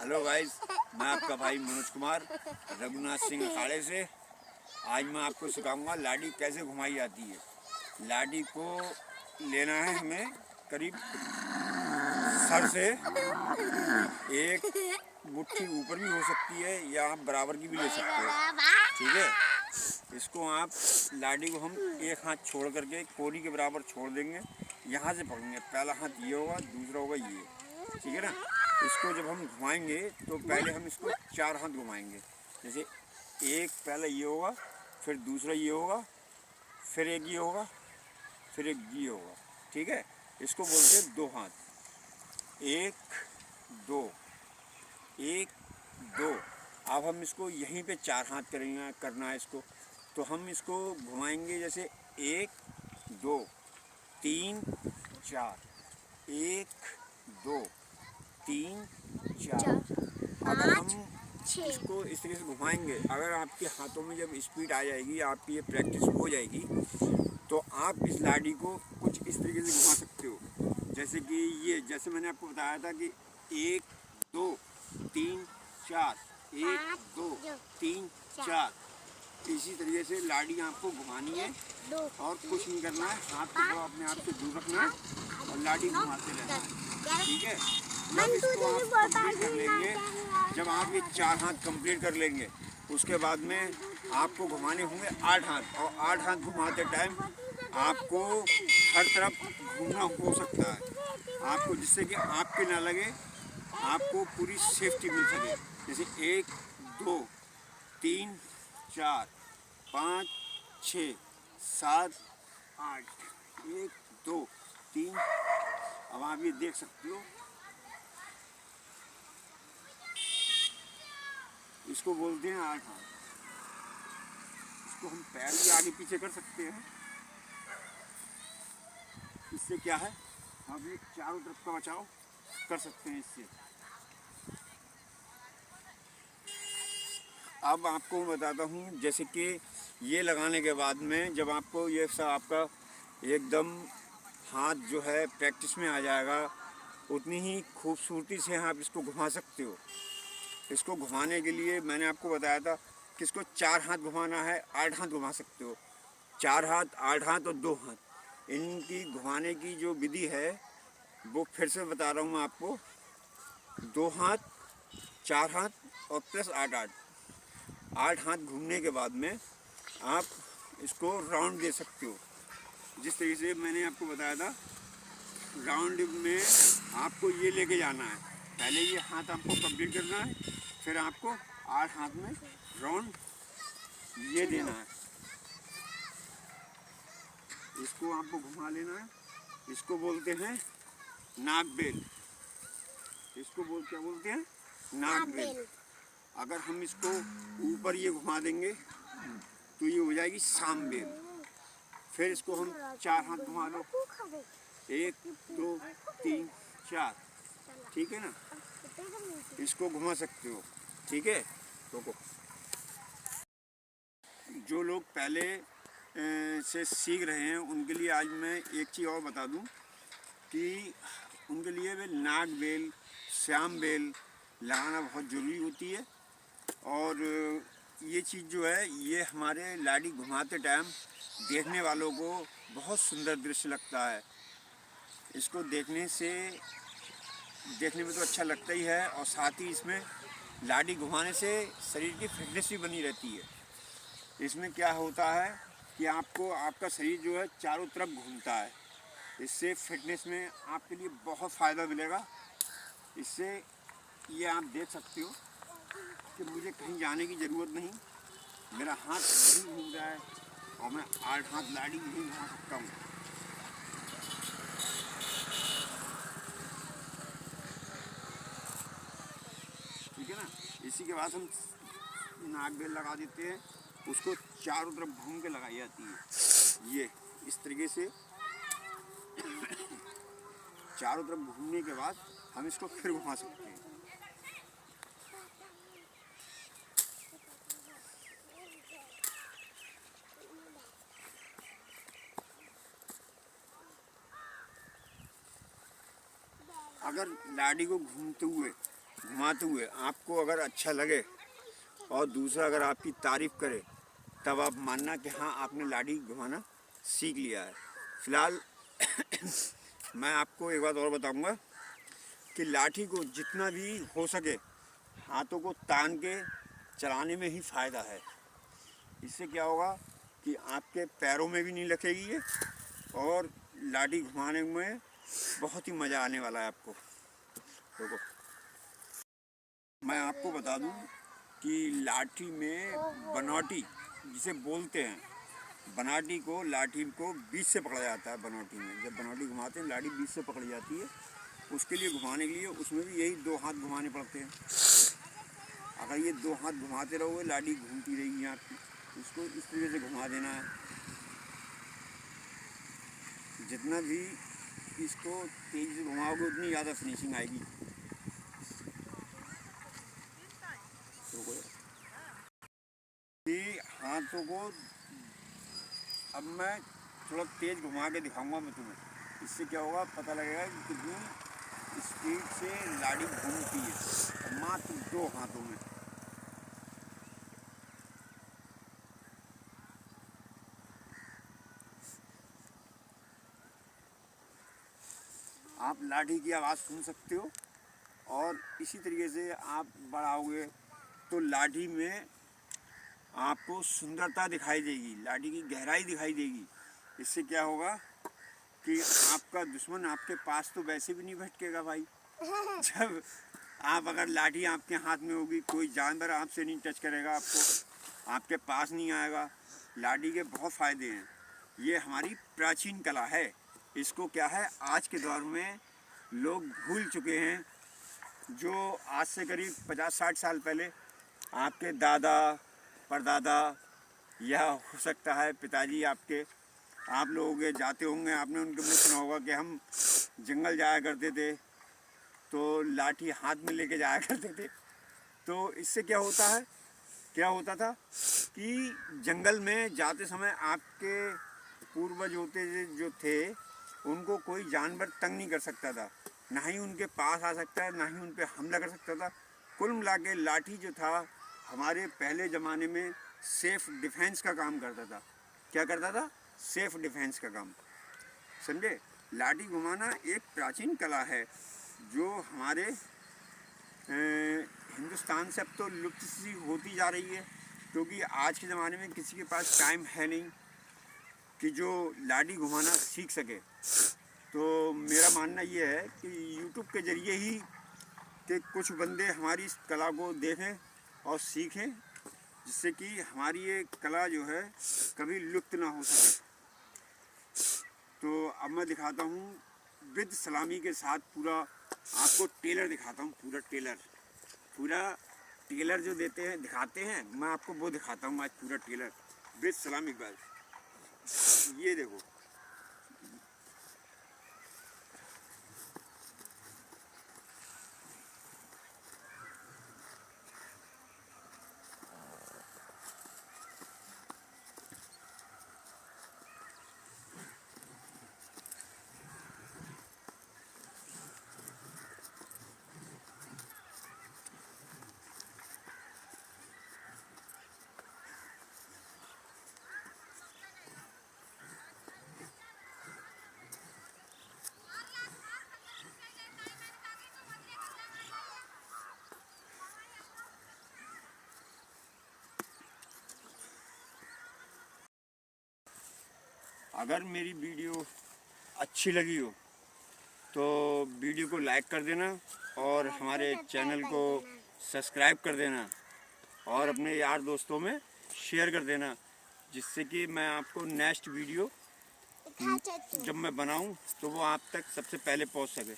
Hello guys, मैं आपका भाई मनोज कुमार रघुनाथ सिंह अखाड़े से। आज मैं आपको सिखाऊंगा लाडी कैसे घुमाई जाती है। लाडी को लेना है हमें करीब सर से एक मुट्ठी ऊपर भी हो सकती है या आप बराबर की भी ले सकते हो। ठीक है, इसको आप लाडी को हम एक हाथ छोड़ करके कोरी के बराबर छोड़ देंगे। यहाँ से पकड़ेंगे, पहला हाथ ये होगा, दूसरा होगा ये। ठीक है ना। इसको जब हम घुमाएंगे तो पहले हम इसको 4 हाथ घुमाएंगे। जैसे एक पहले ये होगा, फिर दूसरा ये होगा, फिर एक ये होगा, फिर एक ये होगा। ठीक है, इसको बोलते हैं 2 हाथ। 1 2 1 2। अब हम इसको यहीं पे 4 हाथ करेंगे, करना है इसको। तो हम इसको घुमाएंगे जैसे 1 2 3 4 1 2 3 4। अगर हम इसको इस तरीके से घुमाएंगे, अगर आपके हाथों में जब स्पीड आ जाएगी, आपकी ये प्रैक्टिस हो जाएगी, तो आप इस लाडी को कुछ इस तरीके से घुमा सकते हो। जैसे कि ये, जैसे मैंने आपको बताया था कि 1 2 3 4 1 2 3 4। इसी तरीके से लाडी आपको घुमानी है और कुछ नहीं करना है। हाथ को अपने आप से दूर रखना है और लाडी घुमाते रहना है। ठीक है, जब इसको आप कंप्लीट कर लेंगे, जब आप ये 4 हाथ कंप्लीट कर लेंगे, उसके बाद में आपको घुमाने होंगे 8 हाथ। और 8 हाथ घुमाते टाइम आपको हर तरफ घूमना हो सकता है आपको, जिससे कि आपके ना लगे, आपको पूरी सेफ्टी मिल सके। जैसे 1 2 3 4 5 6 7 8 1 2 3। अब आप ये देख सकते हो, इसको बोलते हैं 8 हाथ। इसको हम पैर भी आगे पीछे कर सकते हैं। इससे क्या है, हम एक चारों तरफ का बचाव कर सकते हैं इससे। अब आपको मैं बताता हूँ, जैसे कि ये लगाने के बाद में जब आपको ये सब आपका एकदम हाथ जो है प्रैक्टिस में आ जाएगा, उतनी ही खूबसूरती से आप इसको घुमा सकते हो। इसको घुमाने के लिए मैंने आपको बताया था कि इसको 4 हाथ घुमाना है, 8 हाथ घुमा सकते हो। 4 हाथ, 8 हाथ और 2 हाथ, इनकी घुमाने की जो विधि है वो फिर से बता रहा हूँ मैं आपको। 2 हाथ, 4 हाथ और प्लस 8 8। 8 हाथ घूमने के बाद में आप इसको राउंड दे सकते हो। जिस तरीके से मैंने आपको बताया था, राउंड में आपको ये लेके जाना है। पहले ये हाथ आपको कंप्लीट करना है, फिर आपको 8 हाथ में राउंड ये देना है। इसको आपको घुमा लेना है। इसको बोलते हैं नागबेल। इसको क्या बोलते हैं? नागबेल। अगर हम इसको ऊपर ये घुमा देंगे तो ये हो जाएगी सामबेल। फिर इसको हम 4 हाथ घुमा लो, 1 2 3 4। ठीक है ना, इसको घुमा सकते हो। ठीक है, रुको। जो लोग पहले से सीख रहे हैं उनके लिए आज मैं एक चीज़ और बता दूं कि उनके लिए वे नागबेल, श्यामबेल लगाना बहुत ज़रूरी होती है। और ये चीज़ जो है, ये हमारे लाडी घुमाते टाइम देखने वालों को बहुत सुंदर दृश्य लगता है। इसको देखने में तो अच्छा लगता ही है, और साथ ही इसमें लाडी घुमाने से शरीर की फिटनेस भी बनी रहती है। इसमें क्या होता है कि आपका शरीर जो है चारों तरफ घूमता है। इससे फिटनेस में आपके लिए बहुत फ़ायदा मिलेगा। इससे ये आप देख सकते हो कि मुझे कहीं जाने की ज़रूरत नहीं, मेरा हाथ यहीं घूम रहा है और मैं 8 हाथ लाडी यहीं घुमा सकता हूँ। ठीक है ना। इसी के बाद हम नागबेल लगा देते हैं। उसको चारों तरफ घूम के लगाई जाती है। ये इस तरीके से चारों तरफ घूमने के बाद हम इसको फिर घुमा सकते हैं। अगर लाडी को घूमते हुए घुमाते हुए आपको अगर अच्छा लगे और दूसरा अगर आपकी तारीफ़ करे, तब आप मानना कि हाँ आपने लाठी घुमाना सीख लिया है। फ़िलहाल मैं आपको एक बात और बताऊंगा कि लाठी को जितना भी हो सके हाथों को तान के चलाने में ही फ़ायदा है। इससे क्या होगा कि आपके पैरों में भी नहीं लगेगी ये, और लाठी घुमाने में बहुत ही मज़ा आने वाला है आपको। देखो मैं आपको बता दूं कि लाठी में बनौटी जिसे बोलते हैं, बनाटी को लाठी को बीच से पकड़ा जाता है। बनौटी में जब बनौटी घुमाते हैं लाठी बीच से पकड़ी जाती है। उसके लिए घुमाने के लिए उसमें भी यही 2 हाथ घुमाने पड़ते हैं। अगर ये 2 हाथ घुमाते रहोगे लाठी घूमती रहेगी आपकी। इसको इस तरीके से घुमा देना है। जितना भी इसको तेज़ी से घुमाओगे उतनी ज़्यादा फिनिशिंग आएगी। ये हाथों को अब मैं थोड़ा तेज़ घुमा के दिखाऊंगा मैं तुम्हें। इससे क्या होगा पता लगेगा कि कितनी स्पीड से लाठी घूमती है, मात्र 2 हाथों में। आप लाठी की आवाज़ सुन सकते हो, और इसी तरीके से आप बढ़ाओगे तो लाठी में आपको सुंदरता दिखाई देगी, लाठी की गहराई दिखाई देगी। इससे क्या होगा कि आपका दुश्मन आपके पास तो वैसे भी नहीं भटकेगा भाई। जब आप अगर लाठी आपके हाथ में होगी, कोई जानवर आपसे नहीं टच करेगा, आपको आपके पास नहीं आएगा। लाठी के बहुत फ़ायदे हैं। ये हमारी प्राचीन कला है। इसको क्या है आज के दौर में लोग भूल चुके हैं। जो आज से करीब 50-60 साल पहले आपके दादा परदादा या हो सकता है पिताजी आपके, आप लोग जाते होंगे, आपने उनके मुँह सुना होगा कि हम जंगल जाया करते थे तो लाठी हाथ में लेके जाया करते थे। तो इससे क्या होता था कि जंगल में जाते समय आपके पूर्वज होते जो थे उनको कोई जानवर तंग नहीं कर सकता था, ना ही उनके पास आ सकता है, ना ही उन पर हमला कर सकता था। कुल मिला के लाठी जो था हमारे पहले ज़माने में सेफ़ डिफेंस का काम करता था। क्या करता था? सेफ़ डिफेंस का काम। समझे? लाठी घुमाना एक प्राचीन कला है जो हमारे हिंदुस्तान से अब तो लुप्त सी होती जा रही है, क्योंकि आज के ज़माने में किसी के पास टाइम है नहीं कि जो लाठी घुमाना सीख सके। तो मेरा मानना ये है कि यूट्यूब के ज़रिए ही कि कुछ बंदे हमारी इस कला को देखें और सीखें, जिससे कि हमारी ये कला जो है कभी लुप्त ना हो सके। तो अब मैं दिखाता हूँ विद सलामी के साथ पूरा आपको टेलर दिखाता हूँ। पूरा टेलर जो दिखाते हैं, मैं आपको वो दिखाता हूँ आज पूरा टेलर विद सलामी के बाद। ये देखो, अगर मेरी वीडियो अच्छी लगी हो तो वीडियो को लाइक कर देना और हमारे चैनल को सब्सक्राइब कर देना और अपने यार दोस्तों में शेयर कर देना, जिससे कि मैं आपको नेक्स्ट वीडियो जब मैं बनाऊं तो वो आप तक सबसे पहले पहुंच सके।